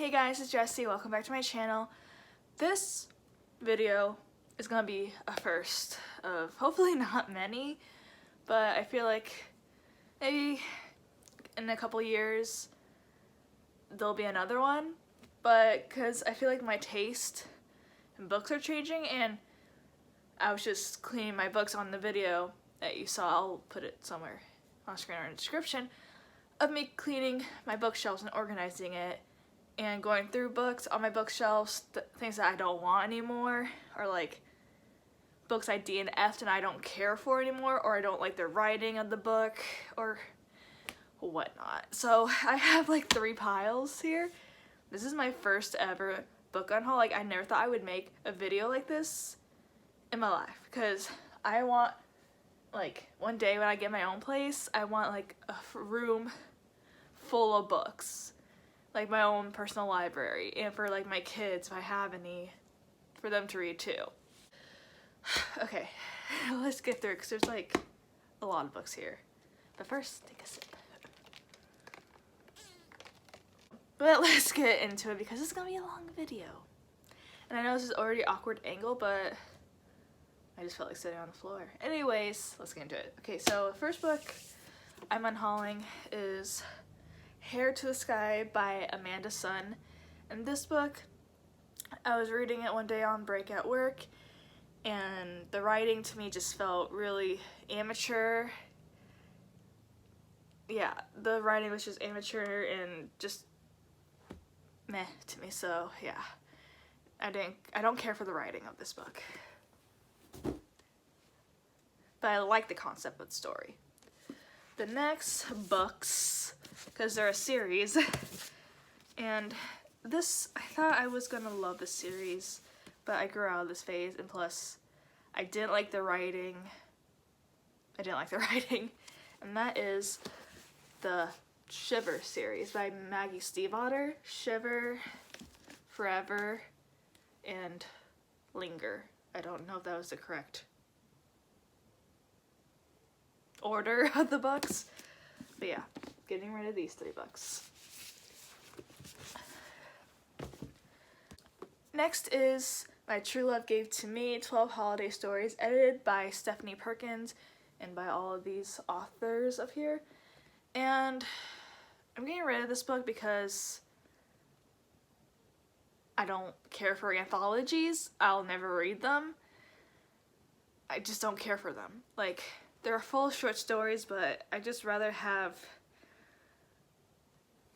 Hey guys, it's Jessie. Welcome back to my channel. This video is gonna be a first of hopefully not many, but I feel like maybe in a couple years there'll be another one, but because I feel like my taste in books are changing, and I was just cleaning my books on the video that you saw. I'll put it somewhere on screen or in the description of me cleaning my bookshelves and organizing it and going through books on my bookshelves, things that I don't want anymore, or like books I DNF'd and I don't care for anymore, or I don't like the writing of the book or whatnot. So I have like 3 piles here. This is my first ever book unhaul. Like, I never thought I would make a video like this in my life, because I want, like, one day when I get my own place, I want like a room full of books, like my own personal library, and for like my kids, if I have any, for them to read too. Okay, let's get through it because there's like a lot of books here. But first, take a sip. But let's get into it because it's gonna be a long video. And I know this is already an awkward angle, but I just felt like sitting on the floor. Anyways, let's get into it. Okay, so the first book I'm unhauling is Hair to the Sky by Amanda Sun. And this book, I was reading it one day on break at work, and the writing to me just felt really amateur. Yeah, the writing was just amateur and just meh to me, so yeah. I don't care for the writing of this book. But I like the concept of the story. The next books, because they're a series, and this, I thought I was gonna love the series, but I grew out of this phase, and plus, I didn't like the writing. And that is the Shiver series by Maggie Stiefvater. Shiver, Forever, and Linger. I don't know if that was the correct order of the books, but yeah, getting rid of these 3 books. Next is My True Love Gave to Me, 12 Holiday Stories, edited by Stephanie Perkins and by all of these authors up here. And I'm getting rid of this book because I don't care for anthologies. I'll never read them. I just don't care for them. Like, they're full of short stories, but I just rather have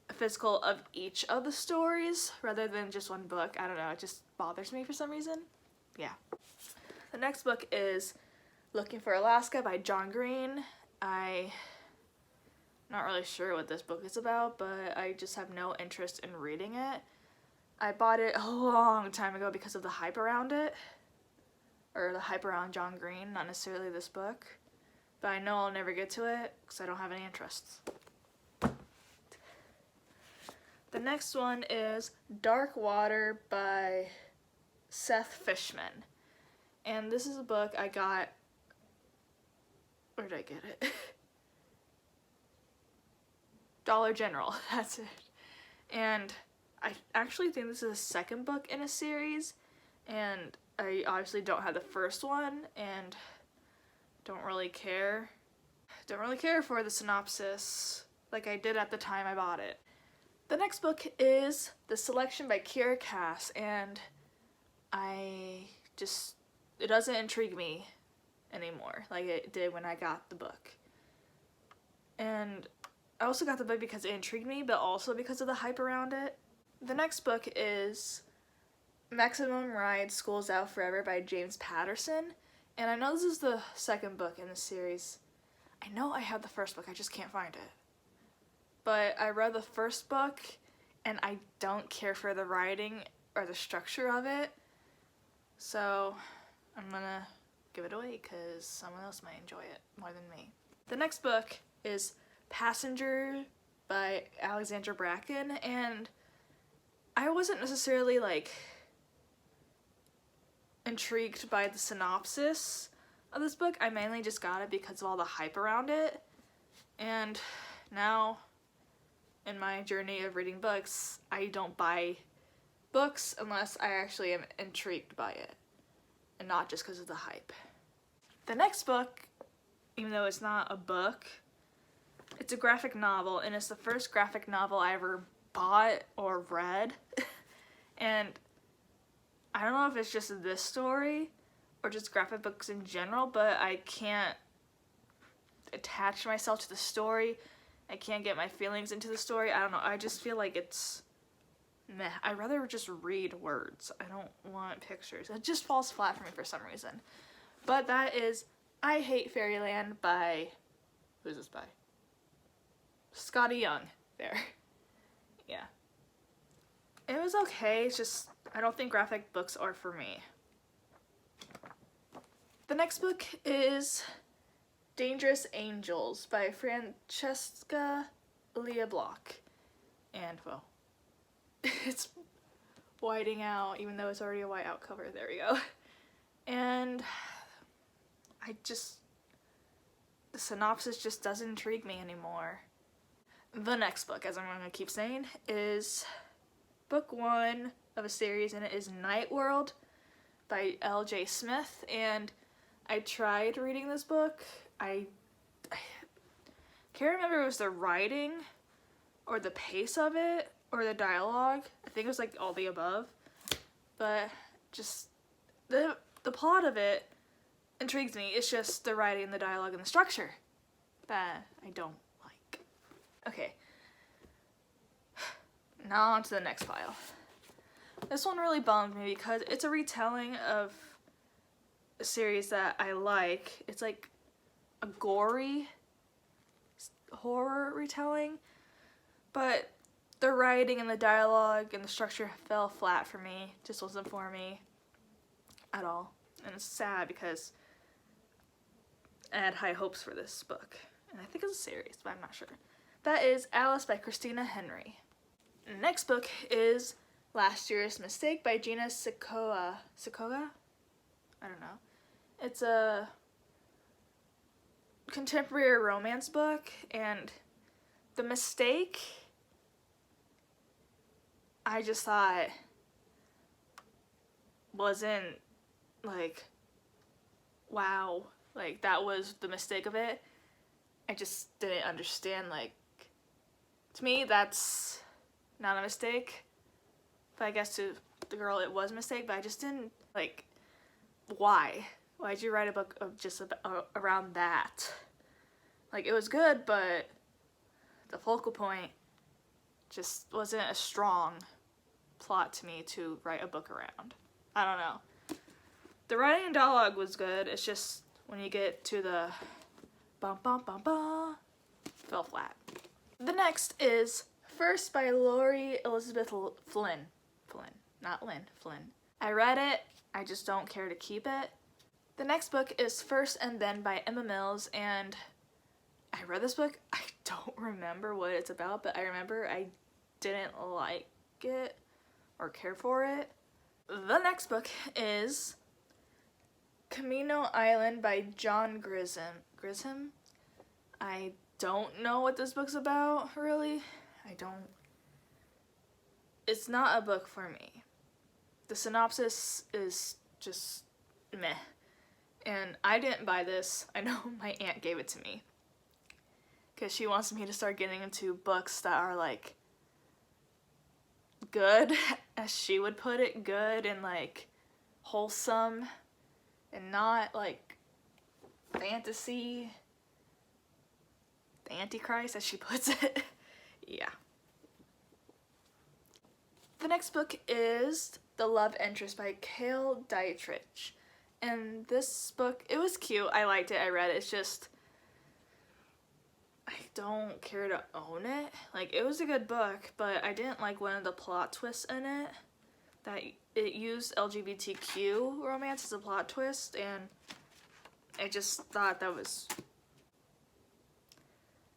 a physical of each of the stories rather than just one book. I don't know, it just bothers me for some reason. Yeah. The next book is Looking for Alaska by John Green. I'm not really sure what this book is about, but I just have no interest in reading it. I bought it a long time ago because of the hype around it, or the hype around John Green, not necessarily this book. But I know I'll never get to it because I don't have any interests. The next one is Dark Water by Seth Fishman. And this is a book I got, where did I get it? Dollar General, that's it. And I actually think this is the second book in a series, and I obviously don't have the first one, and don't really care for the synopsis like I did at the time I bought it. The next book is The Selection by Kira Cass, and it doesn't intrigue me anymore like it did when I got the book. And I also got the book because it intrigued me, but also because of the hype around it. The next book is Maximum Ride School's Out Forever by James Patterson. And I know this is the second book in the series. I know I have the first book, I just can't find it. But I read the first book, and I don't care for the writing or the structure of it. So I'm gonna give it away because someone else might enjoy it more than me. The next book is Passenger by Alexandra Bracken, and I wasn't necessarily like intrigued by the synopsis of this book. I mainly just got it because of all the hype around it, and now in my journey of reading books, I don't buy books unless I actually am intrigued by it, and not just because of the hype. The next book, even though it's not a book, it's a graphic novel, and it's the first graphic novel I ever bought or read. And I don't know if it's just this story or just graphic books in general, but I can't attach myself to the story. I can't get my feelings into the story. I don't know. I just feel like it's meh. I'd rather just read words. I don't want pictures. It just falls flat for me for some reason. But that is I Hate Fairyland by... Who's this by? Scotty Young. There. Yeah. It was okay. It's just, I don't think graphic books are for me. The next book is Dangerous Angels by Francesca Leah Block. And, well, it's whiting out, even though it's already a white out cover. There we go. And the synopsis just doesn't intrigue me anymore. The next book, as I'm going to keep saying, is book 1 of a series, and it is Night World by L.J. Smith. And I tried reading this book. I can't remember if it was the writing or the pace of it or the dialogue. I think it was like all the above. But just the plot of it intrigues me. It's just the writing, the dialogue, and the structure that I don't like. Okay. Now on to the next pile. This one really bummed me because it's a retelling of a series that I like. It's like a gory horror retelling, but the writing and the dialogue and the structure fell flat for me. Just wasn't for me at all. And it's sad because I had high hopes for this book. And I think it's a series, but I'm not sure. That is Alice by Christina Henry. The next book is Last Year's Mistake by Gina Sikoa. Sakoga? I don't know. It's a contemporary romance book, and the mistake, I just thought wasn't like, wow, like that was the mistake of it. I just didn't understand, like, to me that's not a mistake, but I guess to the girl it was a mistake, but I just didn't, like, why'd you write a book of just around that? Like, it was good, but the focal point just wasn't a strong plot to me to write a book around. I don't know. The writing and dialogue was good, it's just when you get to the bum bum bum bum, fell flat. The next is First by Lori Elizabeth Flynn. Not Lynn, Flynn. I read it, I just don't care to keep it. The next book is First and Then by Emma Mills, and I read this book. I don't remember what it's about, but I remember I didn't like it or care for it. The next book is Camino Island by John Grissom. I don't know what this book's about, really. It's not a book for me. The synopsis is just meh. And I didn't buy this. I know my aunt gave it to me, because she wants me to start getting into books that are, like, good, as she would put it, good and, like, wholesome, and not, like, fantasy, the Antichrist, as she puts it. Yeah. The next book is The Love Interest by Kale Dietrich. And this book, it was cute. I liked it. I read it. It's just, I don't care to own it. Like, it was a good book, but I didn't like one of the plot twists in it. That it used LGBTQ romance as a plot twist, and I just thought that was,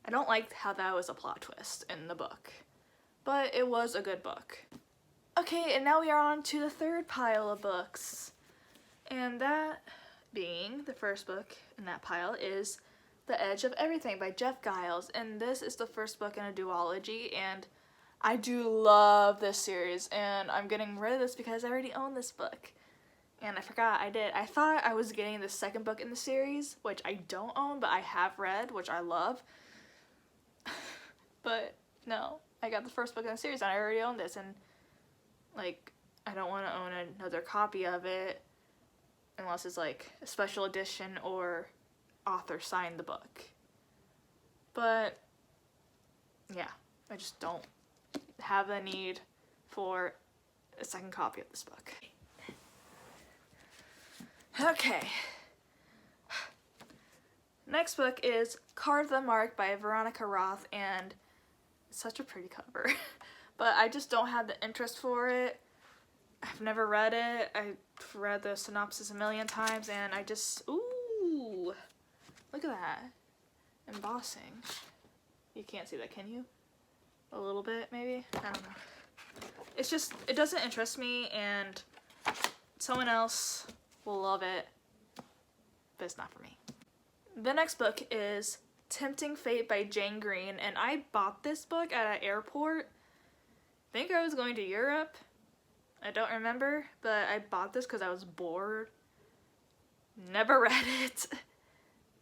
I don't like how that was a plot twist in the book. But it was a good book. Okay, and now we are on to the third pile of books. And that being the first book in that pile is The Edge of Everything by Jeff Giles, and this is the first book in a duology, and I do love this series, and I'm getting rid of this because I already own this book. And I forgot I did. I thought I was getting the second book in the series, which I don't own, but I have read, which I love. But no, I got the first book in the series, and I already own this, and like, I don't want to own another copy of it unless it's like a special edition or author signed the book. But yeah, I just don't have the need for a second copy of this book. Okay. Next book is Carve the Mark by Veronica Roth, and it's such a pretty cover. But I just don't have the interest for it. I've never read it. I've read the synopsis a million times, and I just, ooh, look at that. Embossing. You can't see that, can you? A little bit, maybe? I don't know. It's just, it doesn't interest me, and someone else will love it, but it's not for me. The next book is Tempting Fate by Jane Green, and I bought this book at an airport. I think I was going to Europe. I don't remember, but I bought this because I was bored. Never read it,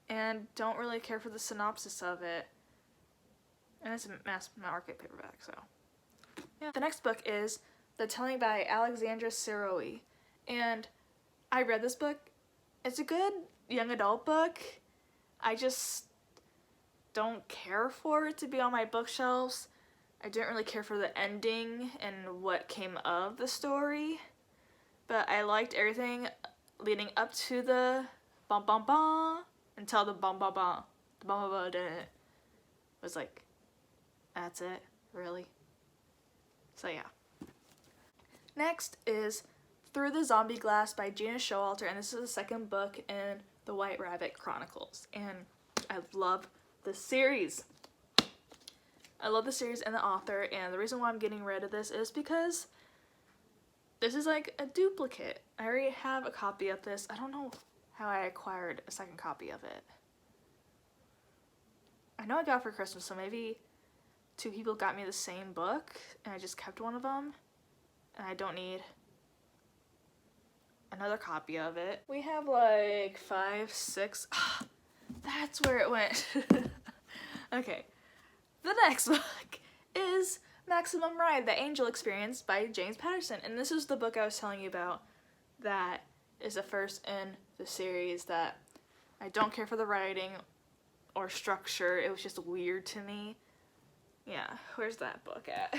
and don't really care for the synopsis of it. And it's a mass market paperback, so yeah. The next book is The Telling by Alexandra Sirois, and I read this book. It's a good young adult book. I just don't care for it to be on my bookshelves. I didn't really care for the ending and what came of the story, but I liked everything leading up to the bum bum bum until the bum bum bum. The bum bum bum didn't. Was like, that's it? Really? So yeah. Next is Through the Zombie Glass by Gina Showalter, and this is the second book in the White Rabbit Chronicles, and I love the series. I love the series and the author, and the reason why I'm getting rid of this is because this is like a duplicate. I already have a copy of this. I don't know how I acquired a second copy of it. I know I got it for Christmas, so maybe two people got me the same book, and I just kept one of them, and I don't need another copy of it. We have like 5, 6. That's where it went. Okay. The next book is Maximum Ride, The Angel Experience by James Patterson, and this is the book I was telling you about that is the first in the series that I don't care for the writing or structure. It was just weird to me. Yeah, where's that book at?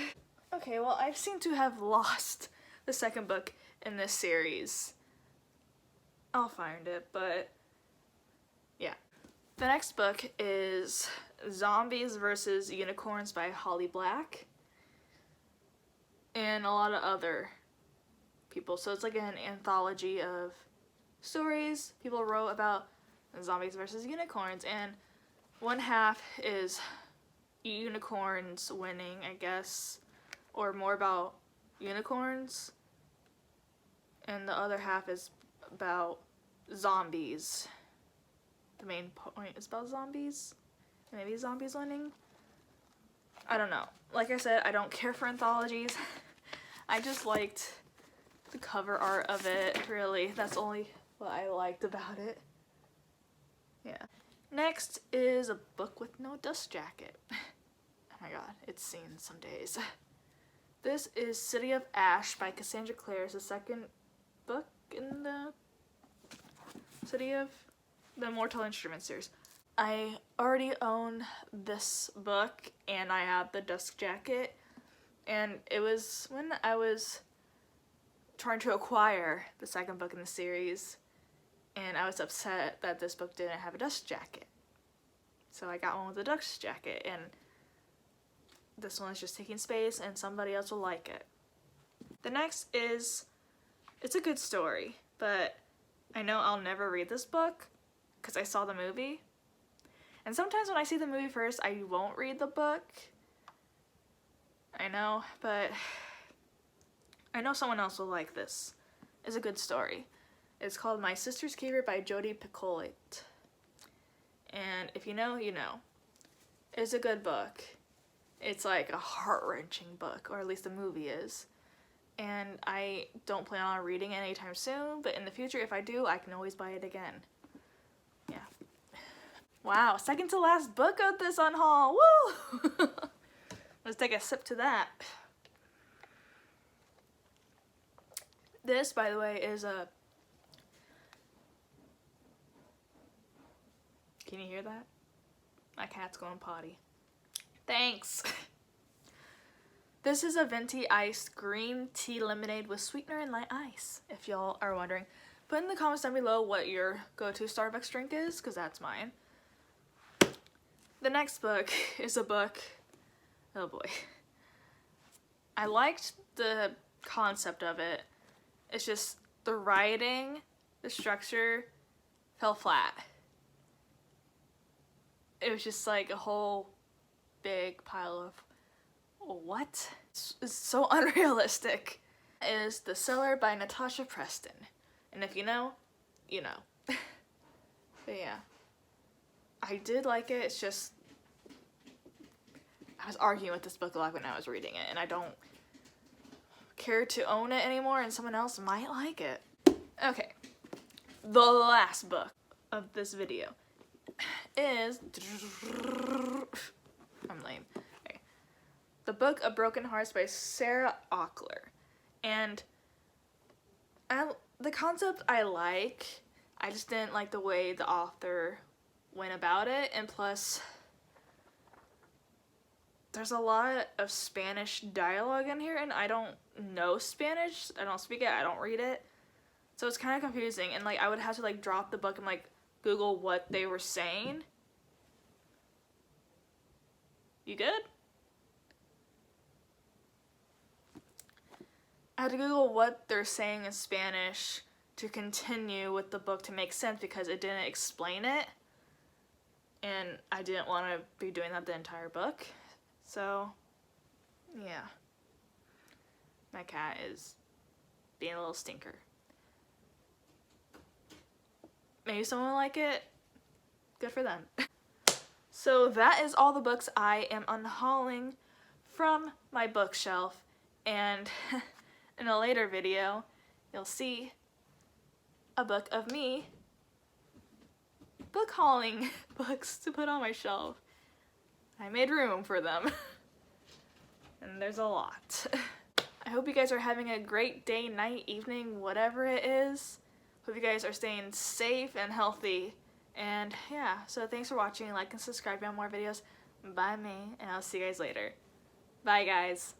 Okay, well, I seem to have lost the second book in this series. I'll find it, but yeah. The next book is Zombies vs. Unicorns by Holly Black, and a lot of other people. So it's like an anthology of stories people wrote about zombies versus unicorns, and one half is unicorns winning, I guess, or more about unicorns, and the other half is about zombies. The main point is about zombies. Maybe zombies winning? I don't know. Like I said, I don't care for anthologies. I just liked the cover art of it, really. That's only what I liked about it. Yeah. Next is a book with no dust jacket. Oh my god, it's seen some days. This is City of Ash by Cassandra Clare. It's the second book in the City of the Mortal Instruments series. I already own this book, and I have the dust jacket, and it was when I was trying to acquire the second book in the series, and I was upset that this book didn't have a dust jacket. So I got one with a dust jacket, and this one is just taking space, and somebody else will like it. The next is, it's a good story, but I know I'll never read this book because I saw the movie. And sometimes when I see the movie first, I won't read the book. I know, but I know someone else will like this. It's a good story. It's called My Sister's Keeper by Jody Piccolitt. And if you know, you know. It's a good book. It's like a heart-wrenching book, or at least the movie is. And I don't plan on reading it anytime soon, but in the future, if I do, I can always buy it again. Yeah. Wow, second to last book of this Unhaul. Woo! Let's take a sip to that. This, by the way, is a... Can you hear that? My cat's going potty. Thanks! This is a venti iced green tea lemonade with sweetener and light ice, if y'all are wondering. Put in the comments down below what your go-to Starbucks drink is, because that's mine. The next book is a book... Oh boy. I liked the concept of it. It's just the writing, the structure, fell flat. It was just like a whole big pile of what? It's so unrealistic. It is The Cellar by Natasha Preston. And if you know, you know. But yeah. I did like it, it's just I was arguing with this book a lot when I was reading it, and I don't care to own it anymore, and someone else might like it. Okay, the last book of this video is... I'm lame. Okay. The Book of Broken Hearts by Sarah Ochler. And the concept I like, I just didn't like the way the author went about it, and plus there's a lot of Spanish dialogue in here, and I don't know Spanish. I don't speak it, I don't read it. So it's kind of confusing, and like I would have to like drop the book and like Google what they were saying. You good? I had to Google what they're saying in Spanish to continue with the book to make sense because it didn't explain it. And I didn't want to be doing that the entire book. So, yeah. My cat is being a little stinker. Maybe someone will like it. Good for them. So that is all the books I am unhauling from my bookshelf. And in a later video, you'll see a book of me book hauling books to put on my shelf. I made room for them. And there's a lot. I hope you guys are having a great day, night, evening, whatever it is. Hope you guys are staying safe and healthy. And yeah, so thanks for watching. Like and subscribe for more videos by me. And I'll see you guys later. Bye guys.